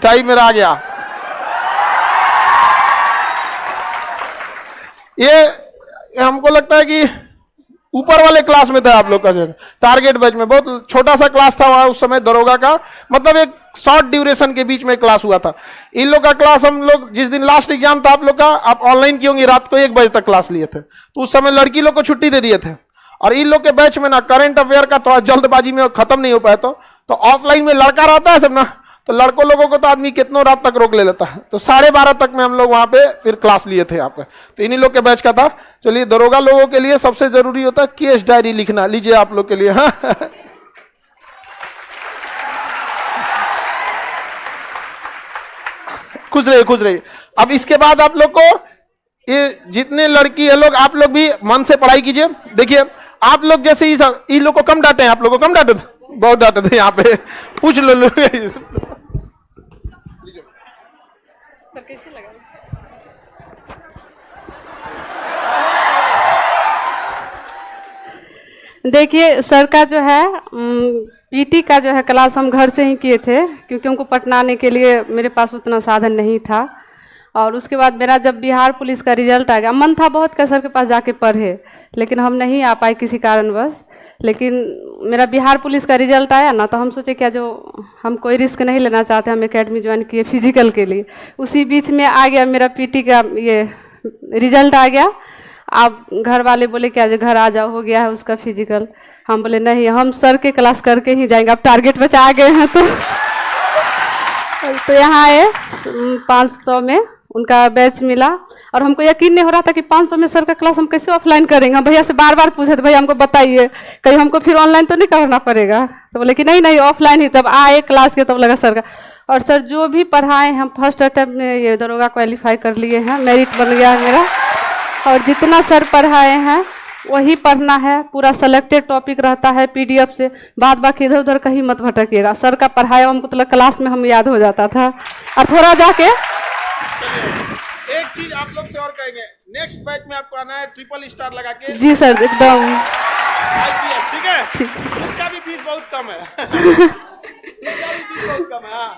Time मेरा आ गया। ये हमको लगता है कि ऊपर वाले क्लास में था आप लोग का, जो टारगेट बैच में बहुत छोटा सा क्लास था वहां उस समय दरोगा का, मतलब एक शॉर्ट ड्यूरेशन के बीच में क्लास हुआ था। इन लोग का क्लास हम लोग जिस दिन लास्ट एग्जाम था आप लोग का, आप ऑनलाइन की होंगी, रात को 1 बजे तक क्लास लिए थे, तो उस समय लड़की लोग को छुट्टी दे दिए थे। और इन लोग के बैच में ना करंट अफेयर का थोड़ा जल्दबाजी में खत्म नहीं हो पाया, तो ऑफलाइन में लड़का रहता है सब ना, तो लड़कों लोगों को तो आदमी कितनों रात तक रोक ले लेता है, तो 12:30 तक में हम लोग वहां पे फिर क्लास लिए थे यहाँ पे। तो इन्हीं लोग के बैच का था। चलिए, दरोगा लोगों के लिए सबसे जरूरी होता है केस डायरी लिखना। लीजिए आप लोग के लिए। हाँ खुश रहिए, खुश रहिए। अब इसके बाद आप लोग को ये जितने लड़की है लोग, आप लोग भी मन से पढ़ाई कीजिए। देखिए आप लोग जैसे ही इन लोग को कम डांटे हैं, आप लोग को कम डांटे थे, बहुत डांटे थे यहाँ पे, पूछ लो लोग। कैसे लगा? देखिए सर का जो है पीटी का जो है क्लास हम घर से ही किए थे, क्योंकि हमको पटना आने के लिए मेरे पास उतना साधन नहीं था। और उसके बाद मेरा जब बिहार पुलिस का रिजल्ट आ गया, मन था बहुत का सर के पास जाके पढ़े, लेकिन हम नहीं आ पाए किसी कारणवश। लेकिन मेरा बिहार पुलिस का रिजल्ट आया ना, तो हम सोचे क्या जो हम कोई रिस्क नहीं लेना चाहते, हम एकेडमी ज्वाइन किए फिजिकल के लिए। उसी बीच में आ गया मेरा पीटी का ये रिजल्ट आ गया। आप घर वाले बोले क्या जो घर आ जाओ, हो गया है उसका फिजिकल। हम बोले नहीं, हम सर के क्लास करके ही जाएंगे, अब टारगेट पे आ गए हैं तो यहाँ आए 500 में उनका बैच मिला। और हमको यकीन नहीं हो रहा था कि 500 में सर का क्लास हम कैसे ऑफलाइन करेंगे। हम भैया से बार बार पूछे थे, भैया हमको बताइए, कहीं हमको फिर ऑनलाइन तो नहीं करना पड़ेगा। तो बोले कि नहीं नहीं ऑफलाइन ही। तब आए क्लास के, तब लगा सर का। और सर जो भी पढ़ाए हम फर्स्ट अटेम्प्ट में ये दरोगा क्वालिफाई कर लिए हैं, मेरिट बन गया है मेरा। और जितना सर पढ़ाए हैं वही पढ़ना है, पूरा सेलेक्टेड टॉपिक रहता है पीडीएफ से, बाद बाकी इधर उधर कहीं मत भटकिएगा। सर का पढ़ाया हमको तो क्लास में हम याद हो जाता था। और थोड़ा जाके एक चीज आप लोग से और कहेंगे, नेक्स्ट बैच में आपको आना है ट्रिपल स्टार लगा के। जी सर, एकदम IPS, ठीक है? इसका भी फीस बहुत कम है। इसका भी फीस बहुत कम है। हाँ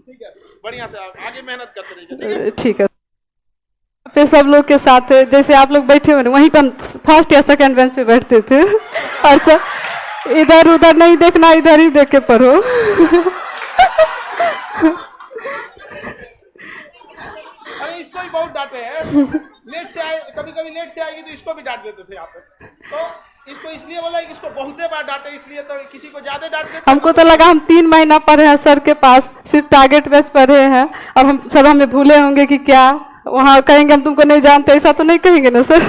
ठीक है, बढ़िया से आप आगे मेहनत करते रहिए, ठीक है। पे सब लोग के साथ जैसे आप लोग बैठे हुए वहीं पर फर्स्ट या सेकंड बेंच पे बैठते थे। और सर इधर उधर नहीं देखना, इधर ही देख के पढ़ो। अरे इसको भी बहुत डांटे हैं, लेट से आए, कभी कभी लेट से आएगी तो इसको भी डांट देते थे यहाँ पे। तो इसको इसलिए बोला कि इसको बहुते बार डांटे, इसलिए तो किसी को ज्यादा डांट देते। हमको तो लगा हम 3 महीना पढ़े हैं सर के पास, सिर्फ टारगेट बेस पढ़े हैं, और हम सर हमें भूले होंगे कि क्या वहाँ कहेंगे हम तुमको नहीं जानते, ऐसा तो नहीं कहेंगे ना सर।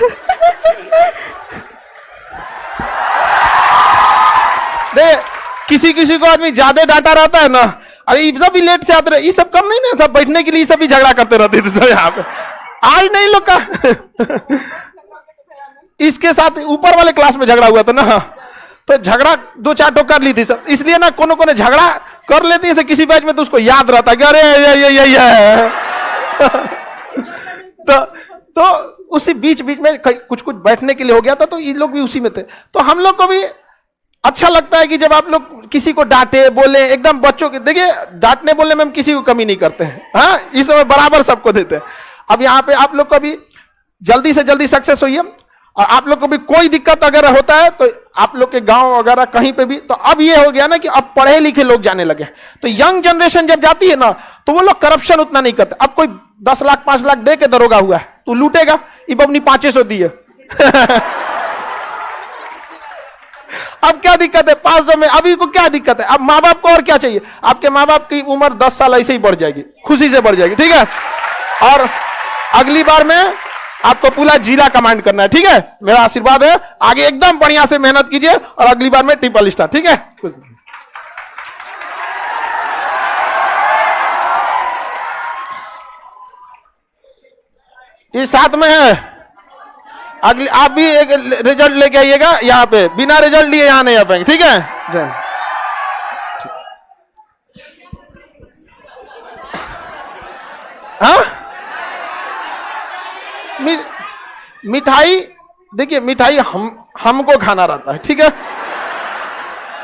दे किसी किसी को आदमी ज्यादा डांटा रहता है ना, अरे ये सब भी लेट से आते रहे, ये सब कम नहीं ना, सब बैठने के लिए सब भी झगड़ा करते रहते थे सब यहाँ पे। आज नहीं लोग का इसके साथ ऊपर वाले क्लास में झगड़ा हुआ था ना, तो झगड़ा 2-4 टोक कर ली थी सब, इसलिए ना कोनो कोनो झगड़ा कर लेते हैं किसी बैच में, तो उसको याद रहता कि अरे ये तो उसी बीच बीच में कुछ कुछ बैठने के लिए हो गया था, तो ये लोग भी उसी में थे। तो हम लोग को भी अच्छा लगता है कि जब आप लोग किसी को डांटे बोले, एकदम बच्चों के, देखिए डांटने बोलने में हम किसी को कमी नहीं करते हैं, हाँ इस समय बराबर सबको देते हैं। अब यहाँ पे आप लोग को भी जल्दी से जल्दी सक्सेस होइए, और आप लोग को भी कोई दिक्कत अगर होता है तो आप लोग के गांव वगैरह कहीं पे भी, तो अब ये हो गया ना कि अब पढ़े लिखे लोग जाने लगे, तो यंग जनरेशन जब जाती है ना, तो वो लोग करप्शन उतना नहीं करते। अब कोई 10 लाख 5 लाख दे के दरोगा हुआ है तो लूटेगा, इब अपनी 500 दी है। अब क्या दिक्कत है 500 में, अभी को क्या दिक्कत है? अब माँ बाप को और क्या चाहिए? आपके माँ बाप की उम्र 10 साल ऐसे ही बढ़ जाएगी, खुशी से बढ़ जाएगी, ठीक है? और अगली बार में आपको पूरा जिला कमांड करना है, ठीक है? मेरा आशीर्वाद है, आगे एकदम बढ़िया से मेहनत कीजिए और अगली बार में ट्रिपल स्टार, ठीक है? ये साथ में है, अगली आप भी एक रिजल्ट लेके आइएगा यहाँ पे, बिना रिजल्ट लिए यहाँ नहीं आ पाएंगे, ठीक है? जय। हाँ मिठाई, देखिए मिठाई हमको खाना रहता है, ठीक है?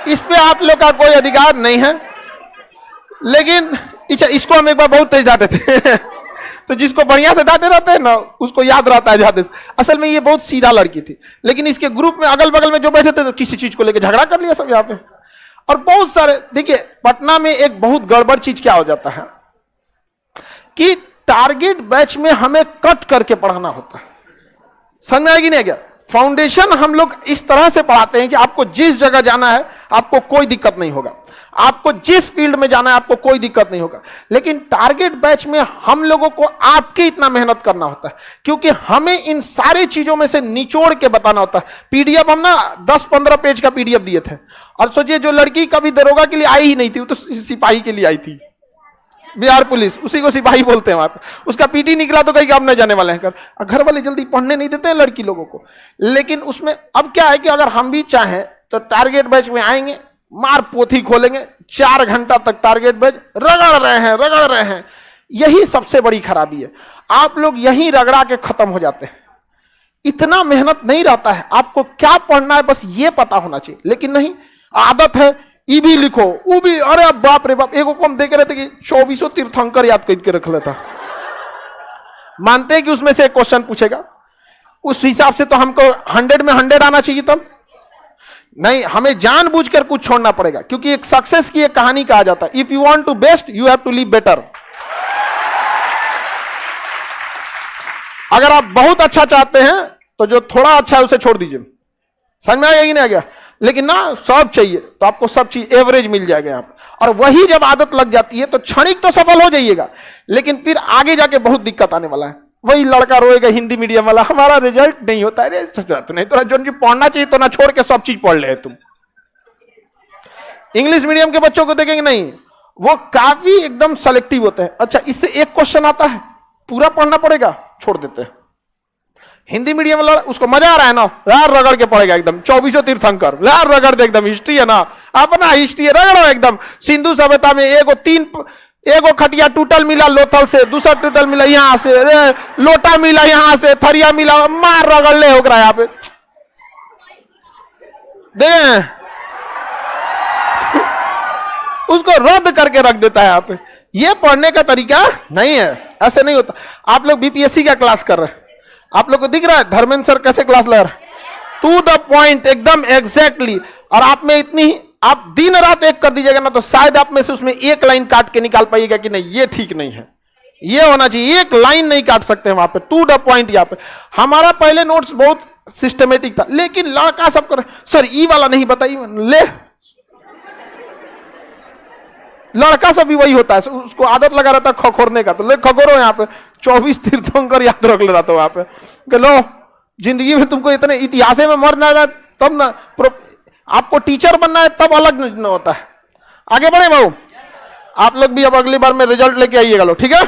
इस पे आप लोग का कोई अधिकार नहीं है, लेकिन अच्छा, इसको हम एक बार बहुत तेज डांटे थे तो जिसको बढ़िया से डांटे रहते हैं ना उसको याद रहता है ज्यादा। असल में ये बहुत सीधा लड़की थी, लेकिन इसके ग्रुप में अगल बगल में जो बैठे थे तो किसी चीज को लेकर झगड़ा कर लिया सब यहाँ पे। और बहुत सारे, देखिए पटना में एक बहुत गड़बड़ चीज क्या हो जाता है कि टारगेट बैच में हमें कट करके पढ़ाना होता है। समझ में आएगी नहीं क्या? फाउंडेशन हम लोग इस तरह से पढ़ाते हैं कि आपको जिस जगह जाना है आपको कोई दिक्कत नहीं होगा, आपको जिस फील्ड में जाना है आपको कोई दिक्कत नहीं होगा। लेकिन टारगेट बैच में हम लोगों को आपके इतना मेहनत करना होता है, क्योंकि हमें इन सारी चीजों में से निचोड़ के बताना होता है। पीडीएफ हम ना 10-15 पेज का पीडीएफ दिए थे, और सोचिए जो लड़की कभी दरोगा के लिए आई ही नहीं थी, वो तो सिपाही के लिए आई थी, बिहार पुलिस, उसी को सिपाही बोलते हैं वहां पर। उसका पीटी निकला तो कहीं अब न जाने वाले हैं कर। घर वाले जल्दी पढ़ने नहीं देते हैं लड़की लोगों को। लेकिन उसमें अब क्या है कि अगर हम भी चाहें तो टारगेट बैच में आएंगे, मार पोथी खोलेंगे, 4 घंटा तक टारगेट बैच रगड़ रहे हैं। यही सबसे बड़ी खराबी है, आप लोग यही रगड़ा के खत्म हो जाते हैं। इतना मेहनत नहीं रहता है, आपको क्या पढ़ना है बस ये पता होना चाहिए। लेकिन नहीं, आदत है ई भी लिखो, ऊ भी, अरे बाप रे बाप। एक को हम देख रहे थे कि 2400 तीर्थंकर याद करके रख लेता। मानते हैं कि उसमें से एक क्वेश्चन पूछेगा, उस हिसाब से तो हमको 100 में 100 आना चाहिए। तब नहीं, हमें जानबूझकर कुछ छोड़ना पड़ेगा, क्योंकि एक सक्सेस की एक कहानी कहा जाता है, if you want to best you have to live better. अगर आप बहुत अच्छा चाहते हैं तो जो थोड़ा अच्छा है उसे छोड़ दीजिए। समझ में आ गया कि नहीं आ गया? लेकिन ना सब चाहिए तो आपको सब चीज एवरेज मिल जाएगा यहाँ पर। और वही जब आदत लग जाती है तो क्षणिक तो सफल हो जाइएगा, लेकिन फिर आगे जाके बहुत दिक्कत आने वाला है। वही लड़का रोएगा हिंदी मीडियम वाला, हमारा रिजल्ट नहीं होता है। तो नहीं तो जो पढ़ना चाहिए तो ना छोड़ के सब चीज पढ़ ले तुम। इंग्लिश मीडियम के बच्चों को देखेंगे नहीं, वो काफी एकदम सेलेक्टिव होते हैं। अच्छा, इससे एक क्वेश्चन आता है, पूरा पढ़ना पड़ेगा, छोड़ देते हैं। हिंदी मीडियम वाला उसको मजा आ रहा है ना, यार रगड़ के पड़ेगा एकदम। 2400 तीर्थंकर यार रगड़ दे एकदम। हिस्ट्री है ना, अपना हिस्ट्री है, रगड़ो एकदम। सिंधु सभ्यता में एगो खटिया टूटल मिला लोथल से, दूसरा टूटल मिला यहां से, लोटा मिला यहां से, थरिया मिला, मार रगड़ ले होकर यहाँ पे दे उसको रद्द करके रख देता है यहाँ पे। ये पढ़ने का तरीका नहीं है, ऐसे नहीं होता। आप लोग बीपीएससी का क्लास कर रहे हैं, आप लोग को दिख रहा है धर्मेंद्र सर कैसे क्लास लगा रहे हैं, टू द पॉइंट एकदम एग्जैक्टली। और आप में इतनी, आप दिन रात एक कर दीजिएगा ना तो शायद आप में से उसमें एक लाइन काट के निकाल पाइएगा कि नहीं ये ठीक नहीं है, ये होना चाहिए। एक लाइन नहीं काट सकते वहां पे, टू द पॉइंट। यहाँ पे हमारा पहले नोट्स बहुत सिस्टमेटिक था, लेकिन लड़का सब कर सर ई वाला नहीं बताइए, ले लड़का सब भी वही होता है, उसको आदत लगा रहता है खखोरने का, तो ले खखोरो। यहाँ पे 24 तीर्थंकर याद रख ले रहा था वहां पे कि लो जिंदगी में तुमको इतने इतिहास में मरना है तब ना, आपको टीचर बनना है तब अलग न होता है। आगे बढ़े भाऊ, आप लोग भी अब अगली बार में रिजल्ट लेके आइएगा लो, ठीक है।